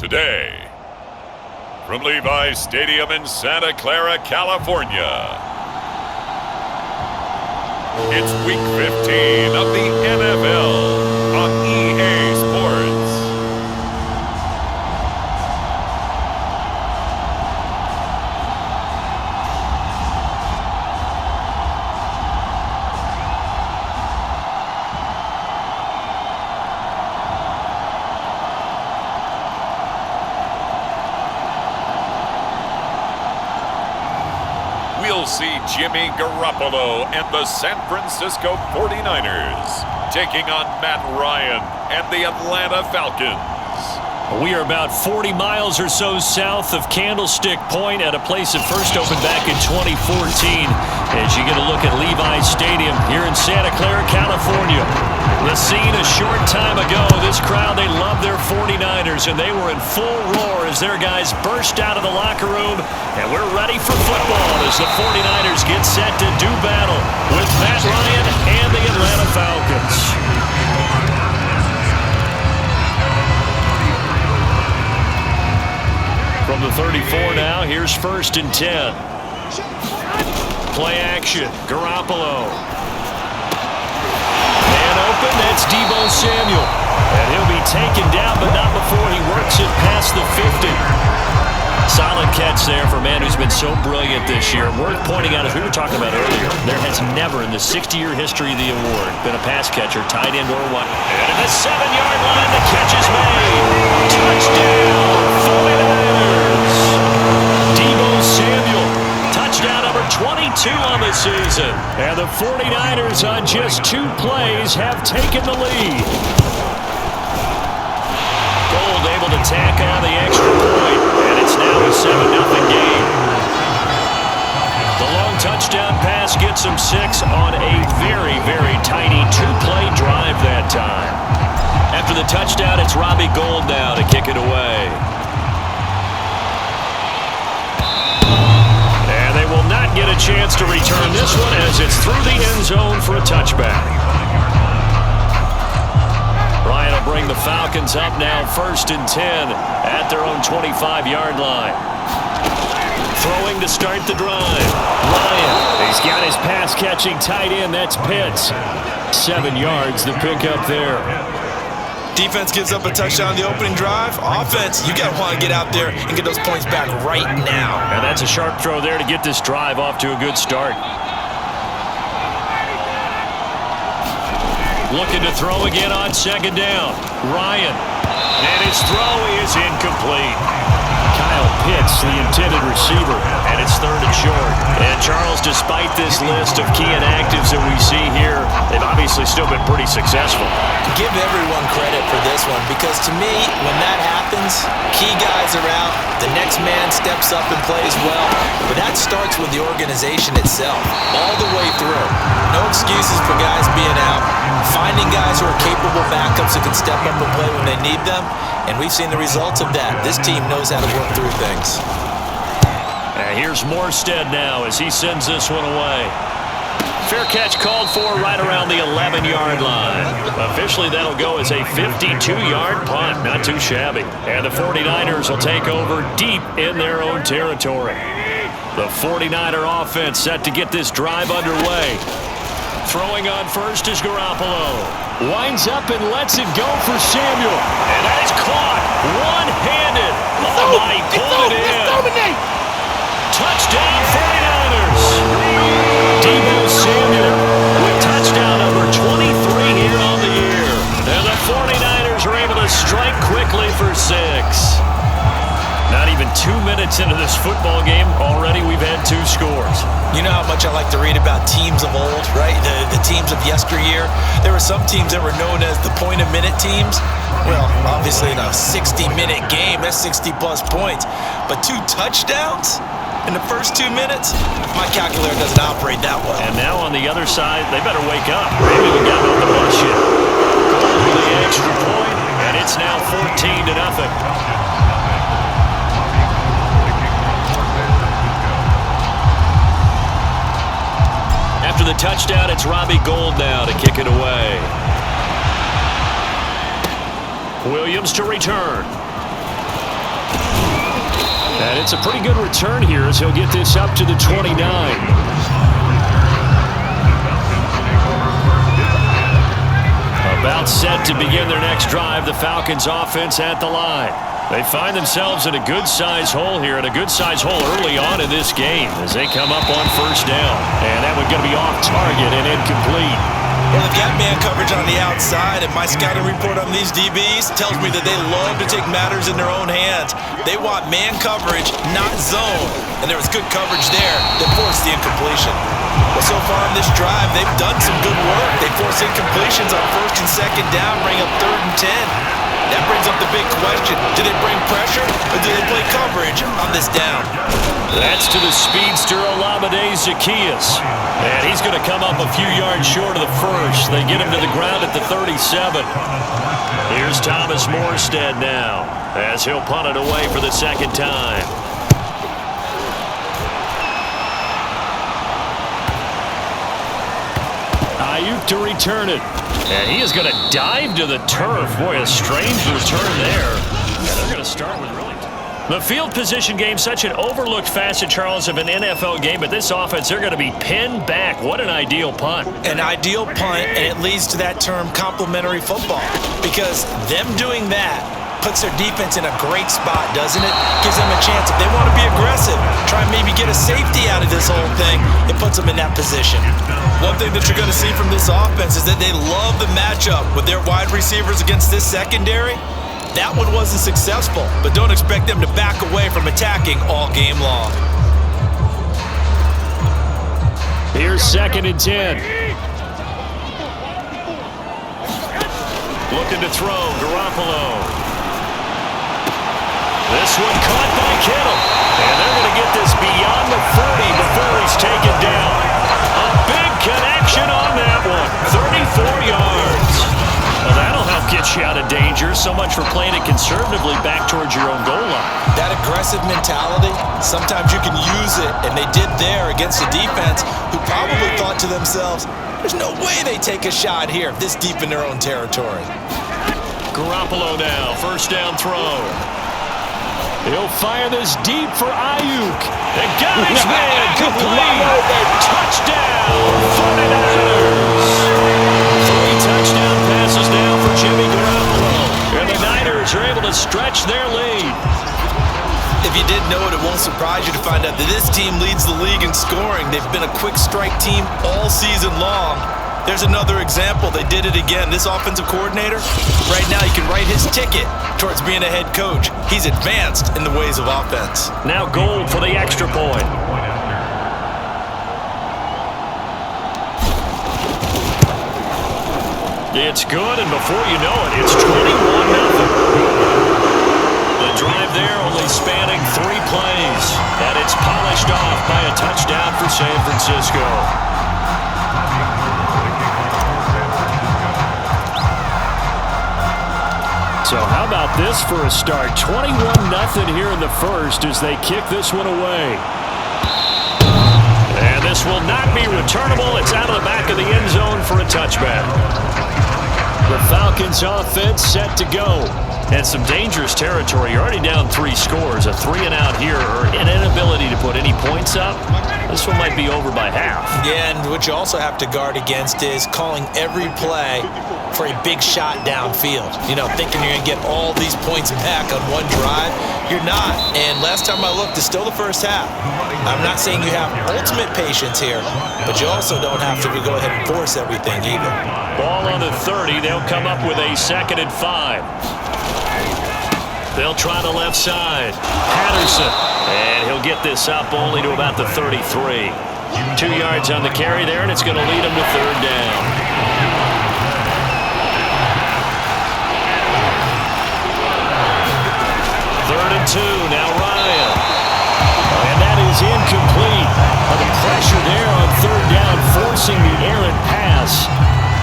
Today, from Levi's Stadium in Santa Clara, California, it's Week 15 of the NFL on EA Sports. We'll see Jimmy Garoppolo and the San Francisco 49ers taking on Matt Ryan and the Atlanta Falcons. We are about 40 miles or so south of Candlestick Point at a place that first opened back in 2014 as you get a look at Levi's Stadium here in Santa Clara, California. The scene a short time ago, this crowd, they love their 49ers, and they were in full roar as their guys burst out of the locker room, and we're ready for football as the 49ers get set to do battle with Matt Ryan and the Atlanta Falcons. From the 34 now, here's 1st and 10. Play action, Garoppolo. Man open, that's Deebo Samuel. And he'll be taken down, but not before he works it past the 50. Solid catch there for a man who's been so brilliant this year. Worth pointing out, as we were talking about earlier, there has never in the 60-year history of the award been a pass catcher, tight end, or what. And at the 7-yard line, the catch is made. Touchdown, 49ers. Deebo Samuel, touchdown number 22 on the season. And the 49ers on just 2 plays have taken the lead. Gold able to tack on the extra point, and it's now a 7-0 game. The long touchdown pass gets him 6 on a very, very tiny 2-play drive that time. After the touchdown, it's Robbie Gould now to kick it away. And they will not get a chance to return this one as it's through the end zone for a touchback. Ryan will bring the Falcons up now 1st and 10 at their own 25-yard line. Throwing to start the drive. Ryan, he's got his pass-catching tight end. That's Pitts. 7 yards, the pickup there. Defense gives up a touchdown on the opening drive. Offense, you got to want to get out there and get those points back right now. And that's a sharp throw there to get this drive off to a good start. Looking to throw again on 2nd down. Ryan. And his throw is incomplete. Kyle Pitts, the intended receiver, and it's 3rd and short. And Charles, despite this list of key inactives that we see here, they've obviously still been pretty successful. Give everyone credit for this one, because to me, when that happens, key guys are out, the next man steps up and plays well, but that starts with the organization itself, all the way through. No excuses for guys being out, finding guys who are capable backups who can step up and play when they need them, and we've seen the results of that. This team knows how to work through things. And here's Morstead now as he sends this one away. Fair catch called for right around the 11-yard line. Officially, that'll go as a 52-yard punt. Not too shabby. And the 49ers will take over deep in their own territory. The 49er offense set to get this drive underway. Throwing on first is Garoppolo. Winds up and lets it go for Samuel. And that is caught one-handed. Oh, my, pulled it in. Touchdown 49ers. Deebo Samuel with touchdown number 23 here on the year. And the 49ers are able to strike quickly for 6. Not even 2 minutes into this football game, already we've had 2 scores. You know how much I like to read about teams of old, right? The teams of yesteryear. There were some teams that were known as the point-a-minute teams. Well, obviously in a 60-minute game, that's 60-plus points. But 2 touchdowns in the first 2 minutes? My calculator doesn't operate that well. And now on the other side, they better wake up. Maybe we got on the bus yet. Goal for the extra point, and it's now 14-0. After the touchdown, it's Robbie Gould now to kick it away. Williams to return. And it's a pretty good return here as he'll get this up to the 29. About set to begin their next drive, the Falcons offense at the line. They find themselves in a good-sized hole here, and a good-sized hole early on in this game as they come up on first down. And that one's going to be off target and incomplete. Well, they've got man coverage on the outside, and my scouting report on these DBs tells me that they love to take matters in their own hands. They want man coverage, not zone. And there was good coverage there that forced the incompletion. Well, so far in this drive, they've done some good work. They forced incompletions on first and second down, bring up 3rd and 10. That brings up the big question. Do they bring pressure, or do they play coverage on this down? That's to the speedster Olamide Zaccheaus. And he's going to come up a few yards short of the first. They get him to the ground at the 37. Here's Thomas Morstead now as he'll punt it away for the second time. Ayuk to return it. And he is going to dive to the turf. Boy, a strange return there. And they're going to start with really... The field position game, such an overlooked facet, Charles, of an NFL game, but this offense, they're going to be pinned back. What an ideal punt. An ideal punt, and it leads to that term complementary football, because them doing that puts their defense in a great spot, doesn't it? Gives them a chance. If they want to be aggressive, try and maybe get a safety out of this whole thing, it puts them in that position. One thing that you're going to see from this offense is that they love the matchup with their wide receivers against this secondary. That one wasn't successful, but don't expect them to back away from attacking all game long. Here's 2nd and 10. Looking to throw, Garoppolo. This one caught by Kittle. And they're going to get this beyond the 40 before he's taken down. A big connection on that one. 34 yards. Well, that'll help get you out of danger. So much for playing it conservatively back towards your own goal line. That aggressive mentality, sometimes you can use it, and they did there against a defense who probably thought to themselves, there's no way they take a shot here this deep in their own territory. Garoppolo now, first down throw. He'll fire this deep for Ayuk. And got his man complete. Touchdown, 49ers. 3 touchdown passes now for Jimmy Garoppolo. And the Niners are able to stretch their lead. If you didn't know it, it won't surprise you to find out that this team leads the league in scoring. They've been a quick strike team all season long. There's another example. They did it again. This offensive coordinator, right now you can write his ticket towards being a head coach. He's advanced in the ways of offense. Now Gold for the extra point. It's good, and before you know it, it's 21-0. The drive there only spanning 3 plays, and it's polished off by a touchdown for San Francisco. So how about this for a start? 21-0 here in the first as they kick this one away. And this will not be returnable. It's out of the back of the end zone for a touchback. The Falcons offense set to go. And some dangerous territory. You're already down 3 scores. A 3-and-out here, or an inability to put any points up. This one might be over by half. Yeah, and what you also have to guard against is calling every play for a big shot downfield. You know, thinking you're going to get all these points back on one drive. You're not. And last time I looked, it's still the first half. I'm not saying you have ultimate patience here, but you also don't have to go ahead and force everything either. Ball on the 30. They'll come up with a 2nd and 5. They'll try the left side. Patterson. And he'll get this up only to about the 33. 2 yards on the carry there, and it's going to lead him to 3rd down. 3rd and 2, now Ryan. And that is incomplete. The pressure there on 3rd down, forcing the errant pass.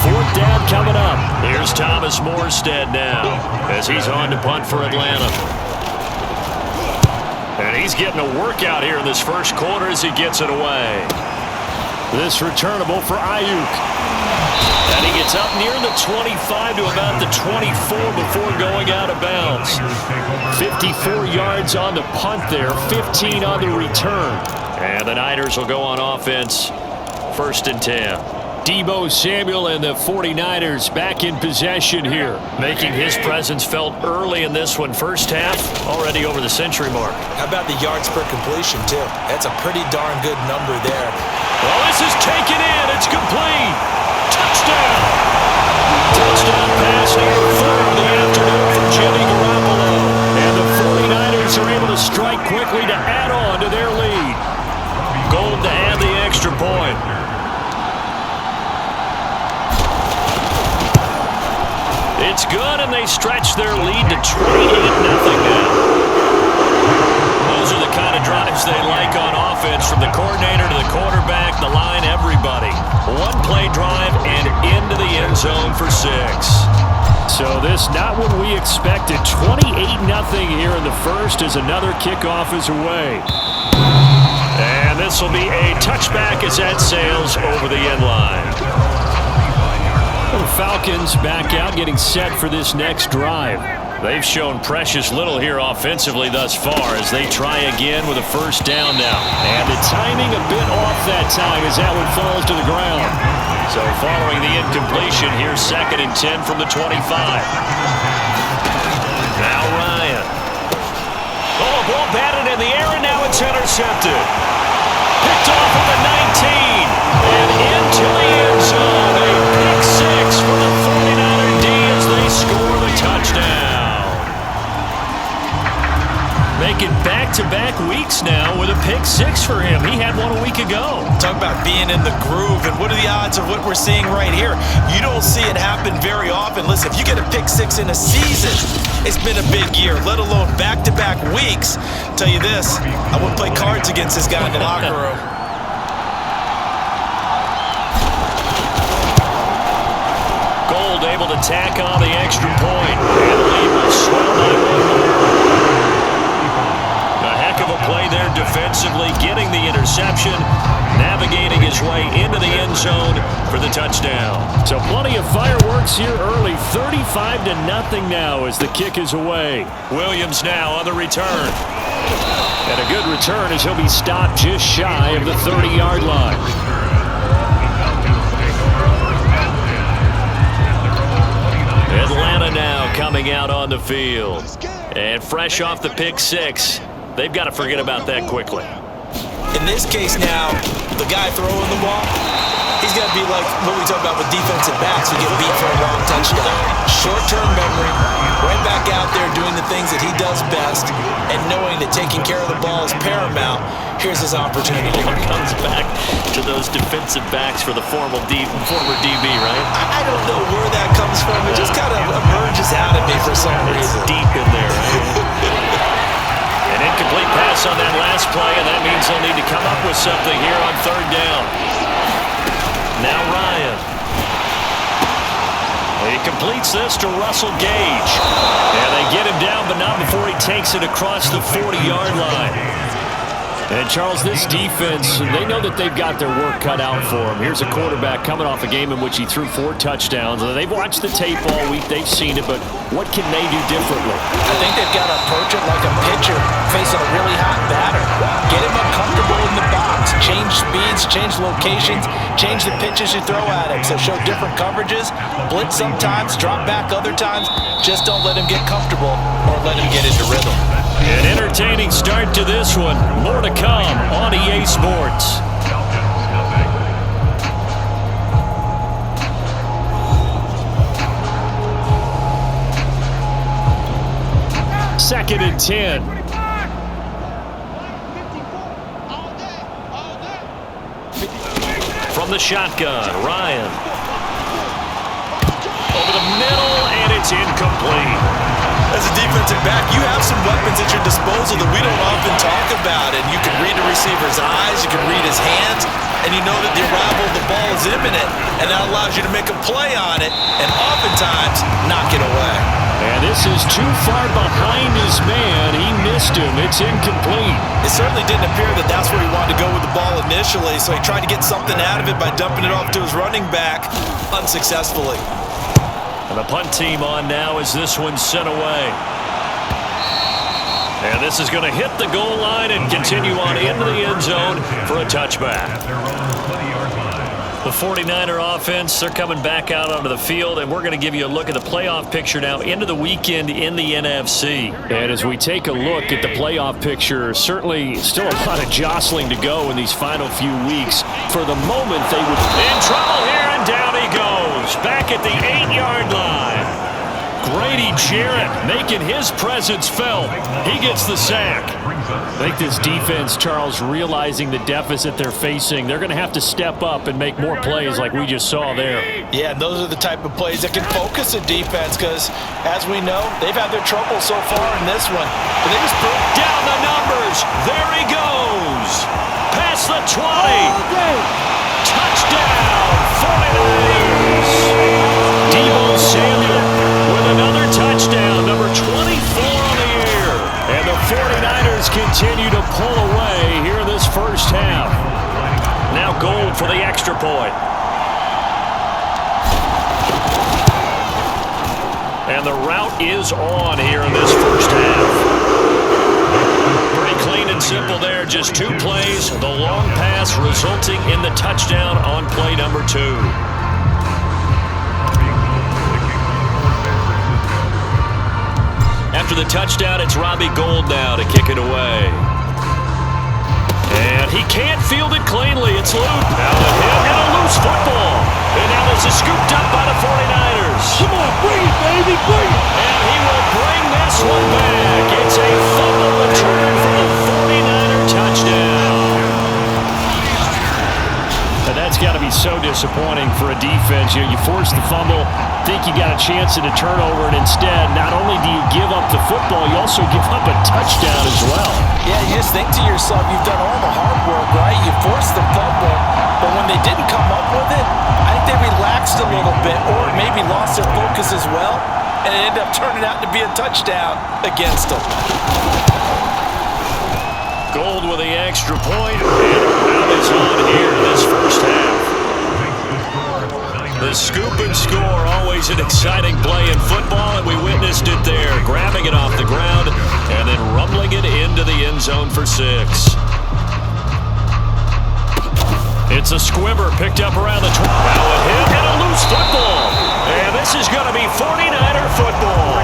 4th down coming up. Here's Thomas Morstead now as he's on to punt for Atlanta. And he's getting a workout here in this first quarter as he gets it away. This returnable for Ayuk. And he gets up near the 25 to about the 24 before going out of bounds. 54 yards on the punt there, 15 on the return. And the Niners will go on offense, 1st and 10. Deebo Samuel and the 49ers back in possession here, making his presence felt early in this one. First half, already over the century mark. How about the yards per completion, too? That's a pretty darn good number there. Well, this is taken in. It's complete. Touchdown. Touchdown pass here for the afternoon from Jimmy Garoppolo. And the 49ers are able to strike quickly to add on to their lead. Gold to add the extra point. It's good, and they stretch their lead to 28-0 now. Those are the kind of drives they like on offense, from the coordinator to the quarterback, the line, everybody. One-play drive and into the end zone for 6. So this not what we expected. 28-0 here in the first as another kickoff is away. And this will be a touchback as that sails over the end line. The Falcons back out, getting set for this next drive. They've shown precious little here offensively thus far as they try again with a first down now. And the timing a bit off that time as that one falls to the ground. So following the incompletion, here's 2nd and 10 from the 25. Now Ryan. Oh, ball batted in the air, and now it's intercepted. Picked off at the 19 and into the end zone. A pick 6 for the 49er D as they score the touchdown. Making back-to-back weeks now with a pick 6 for him. He had one a week ago. Talk about being in the groove, and what are the odds of what we're seeing right here? You don't see it happen very often. Listen, if you get a pick 6 in a season, it's been a big year, let alone back-to-back weeks. Tell you this, I wouldn't play cards against this guy in the locker room. Gold able to tack on the extra point. And the lead will swell by 1. A heck of a play there defensively, getting the interception, navigating his way into the end zone for the touchdown. So plenty of fireworks here early. 35-0 now as the kick is away. Williams now on the return. And a good return as he'll be stopped just shy of the 30-yard line. Atlanta now coming out on the field. And fresh off the pick 6, they've got to forget about that quickly. In this case now, the guy throwing the ball, he's got to be like what we talk about with defensive backs who get beat for a long touchdown. Short-term memory, right back out there doing the things that he does best, and knowing that taking care of the ball is paramount. Here's his opportunity. Comes back to those defensive backs for the former DB, right? I don't know where that comes from. It just kind of emerges out of me for some reason. It's deep in there, right? An incomplete pass on that last play, and that means they'll need to come up with something here on 3rd down. Now Ryan. He completes this to Russell Gage. And they get him down, but not before he takes it across the 40-yard line. And, Charles, this defense, they know that they've got their work cut out for them. Here's a quarterback coming off a game in which he threw 4 touchdowns. They've watched the tape all week. They've seen it, but what can they do differently? I think they've got to approach it like a pitcher facing a really hot batter. Get him uncomfortable in the box. Change speeds, change locations, change the pitches you throw at him. So show different coverages, blitz sometimes, drop back other times. Just don't let him get comfortable or let him get into rhythm. An entertaining start to this one. More to come on EA Sports. Second and 10. From the shotgun, Ryan. Over the middle, and it's incomplete. As a defensive back, you have some weapons at your disposal that we don't often talk about. And you can read the receiver's eyes, you can read his hands, and you know that the arrival of the ball is imminent. And that allows you to make a play on it and oftentimes knock it away. And this is too far behind his man. He missed him. It's incomplete. It certainly didn't appear that that's where he wanted to go with the ball initially, so he tried to get something out of it by dumping it off to his running back unsuccessfully. And the punt team on now as this one's sent away. And this is going to hit the goal line and continue on into the end zone for a touchback. The 49er offense, they're coming back out onto the field, and we're going to give you a look at the playoff picture now into the weekend in the NFC. And as we take a look at the playoff picture, certainly still a lot of jostling to go in these final few weeks. For the moment, they would be in trouble here, and down he goes, back at the 8-yard line. Grady Jarrett making his presence felt. He gets the sack. I think this defense, Charles, realizing the deficit they're facing, they're going to have to step up and make more plays like we just saw there. Yeah, and those are the type of plays that can focus a defense because, as we know, they've had their trouble so far in this one. But they just broke down the numbers. There he goes. Past the 20. Touchdown, 49ers. Deebo Samuel with another touchdown, number 24 on the year. And the 49ers continue to pull away here in this first half. Now Gold for the extra point. And the route is on here in this first half. Pretty clean and simple there, just 2 plays. The long pass resulting in the touchdown on play number 2. After the touchdown, it's Robbie Gould now to kick it away. And he can't field it cleanly. It's loose. Now the hit and a loose football. And now this is scooped up by the 49ers. Come on, bring it, baby, bring it. And he will bring this one back. It's a fumble return for the 49er touchdown. And that's got to be so disappointing for a defense. You force the fumble, think you got a chance at a turnover, and instead, not only do you give up the football, you also give up a touchdown as well. Yeah, you just think to yourself, you've done all the hard work, right? You forced the fumble, but when they didn't come up with it, I think they relaxed a little bit or maybe lost their focus as well, and it ended up turning out to be a touchdown against them. Gold with the extra point, and around is on here this first half. The scoop and score, always an exciting play in football, and we witnessed it there, grabbing it off the ground and then rumbling it into the end zone for 6. It's a squibber picked up around the 20. Now a hit and a loose football, and this is going to be 49er football.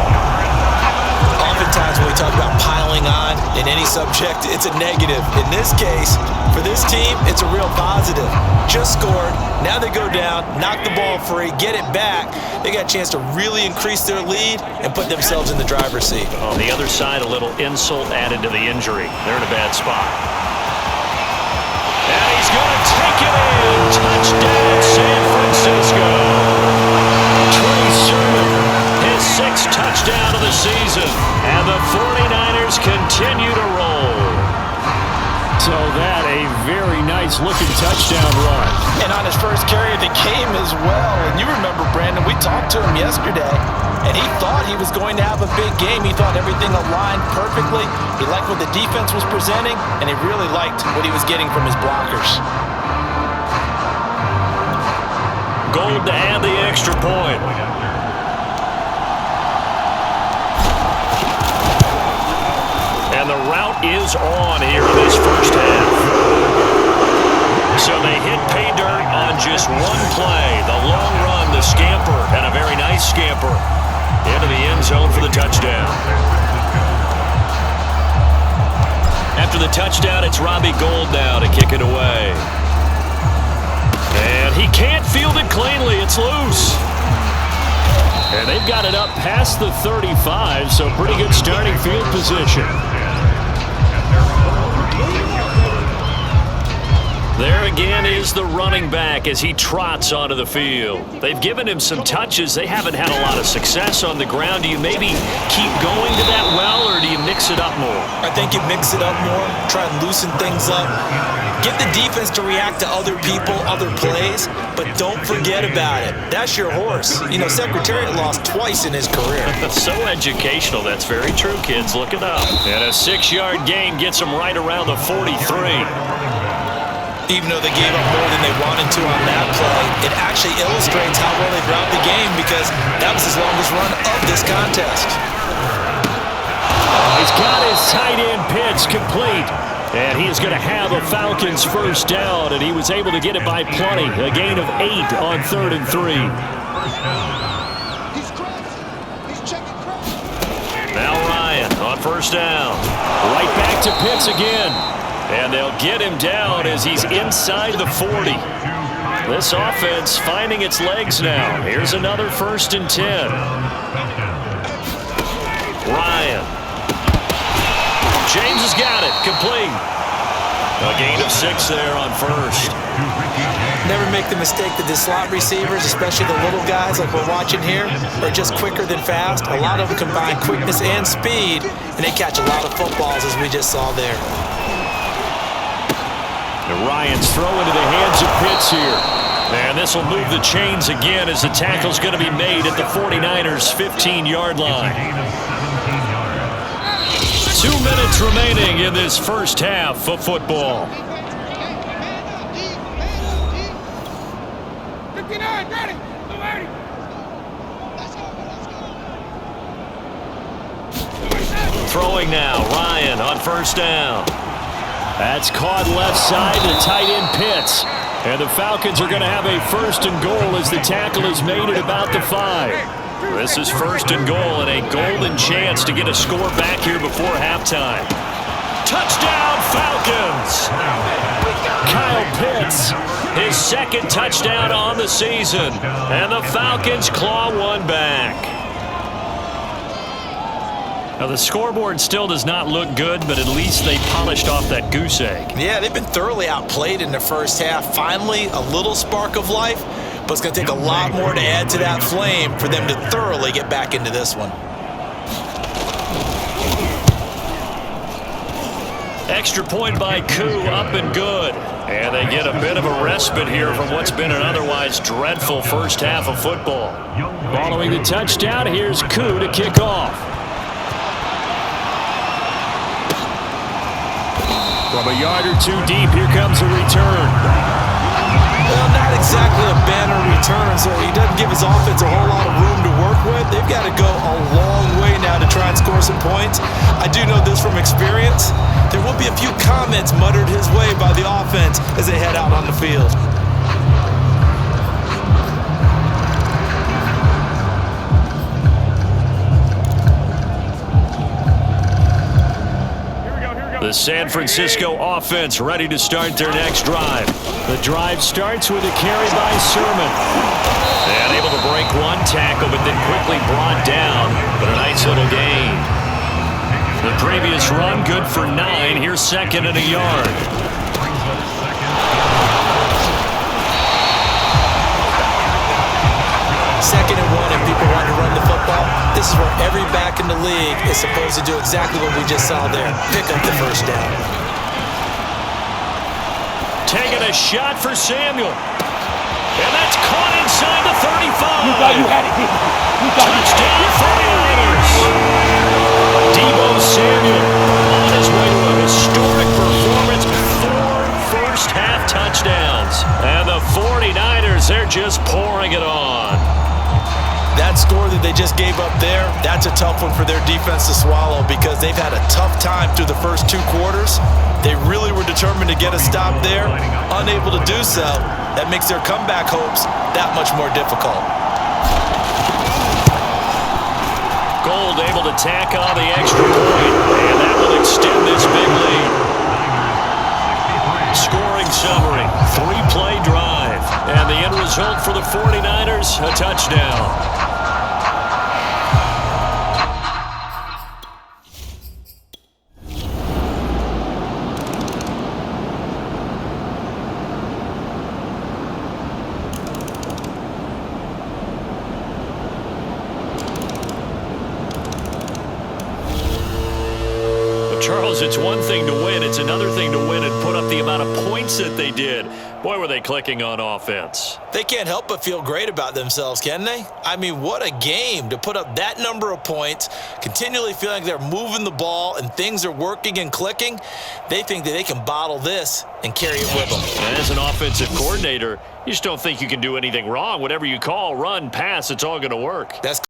Oftentimes when we talk about piling on in any subject, it's a negative. In this case, for this team, it's a real positive. Just scored, now they go down, knock the ball free, get it back. They got a chance to really increase their lead and put themselves in the driver's seat. On the other side, a little insult added to the injury. They're in a bad spot. And he's going to take it in. Touchdown, San Francisco. Trey Sermon, his 6th touchdown of the season. And the 49ers continue to roll. So that a very nice looking touchdown run. And on his first carry of the game as well. And you remember, Brandon, we talked to him yesterday, and he thought he was going to have a big game. He thought everything aligned perfectly. He liked what the defense was presenting, and he really liked what he was getting from his blockers. Gold to add the extra point. And the route is on here in this first half. So they hit pay dirt on just one play. The long run, the scamper, and a very nice scamper into the end zone for the touchdown. After the touchdown, it's Robbie Gould now to kick it away. And he can't field it cleanly. It's loose. And they've got it up past the 35, so pretty good starting field position. There again is the running back as he trots onto the field. They've given him some touches. They haven't had a lot of success on the ground. Do you maybe keep going to that well, or do you mix it up more? I think you mix it up more, try and loosen things up. Get the defense to react to other people, other plays, but don't forget about it. That's your horse. You know, Secretariat lost twice in his career. So educational. That's very true, kids. Look it up. And a 6-yard gain gets him right around the 43. Even though they gave up more than they wanted to on that play, it actually illustrates how well they've routed the game because that was his longest run of this contest. He's got his tight end pitch complete. And he is going to have a Falcons first down, and he was able to get it by plenty. A gain of 8 on 3rd and 3. Now Ryan on first down. Right back to Pitts again. And they'll get him down as he's inside the 40. This offense finding its legs now. Here's another 1st and 10. Ryan. James has got it. Complete. A gain of 6 there on 1st. Never make the mistake that the slot receivers, especially the little guys like we're watching here, are just quicker than fast. A lot of them combine quickness and speed, and they catch a lot of footballs, as we just saw there. And Ryan's throw into the hands of Pitts here. And this will move the chains again as the tackle's going to be made at the 49ers' 15-yard line. 2 minutes remaining in this first half of football. 59, ready, ready. Throwing now, Ryan on first down. That's caught left side to tight end Pitts. And the Falcons are going to have a 1st and goal as the tackle is made at about the 5. This is 1st and goal and a golden chance to get a score back here before halftime. Touchdown Falcons! Kyle Pitts, his 2nd touchdown on the season. And the Falcons claw one back. Now, the scoreboard still does not look good, but at least they polished off that goose egg. Yeah, they've been thoroughly outplayed in the first half. Finally, a little spark of life, but it's going to take a lot more to add to that flame for them to thoroughly get back into this one. Extra point by Koo, up and good. And they get a bit of a respite here from what's been an otherwise dreadful first half of football. Following the touchdown, here's Koo to kick off. From a yard or 2 deep, here comes a return. Well, not exactly a banner return, so he doesn't give his offense a whole lot of room to work with. They've got to go a long way now to try and score some points. I do know this from experience. There will be a few comments muttered his way by the offense as they head out on the field. The San Francisco offense ready to start their next drive. The drive starts with a carry by Sermon. And able to break one tackle, but then quickly brought down. But a nice little gain. The previous run good for 9. Here's 2nd and a yard. Second and 1, if people want to run the football, this is where every back in the league is supposed to do exactly what we just saw there. Pick up the first down. Taking a shot for Samuel. And that's caught inside the 35. You thought you had it. You thought Touchdown 49ers. Deebo Samuel on his way to a historic performance. 4 first-half touchdowns. And the 49ers, they're just pouring it on. That score that they just gave up there, that's a tough one for their defense to swallow because they've had a tough time through the first 2 quarters. They really were determined to get a stop there. Unable to do so, that makes their comeback hopes that much more difficult. Gold able to tack on the extra point, and that will extend this big lead. Scoring summary, 3-play drive, and the end result for the 49ers, a touchdown. Charles, it's one thing to win. It's another thing to win and put up the amount of points that they did. Boy, were they clicking on offense. They can't help but feel great about themselves, can they? I mean, what a game to put up that number of points, continually feeling like they're moving the ball and things are working and clicking. They think that they can bottle this and carry it with them. And as an offensive coordinator, you just don't think you can do anything wrong. Whatever you call, run, pass, it's all going to work. That's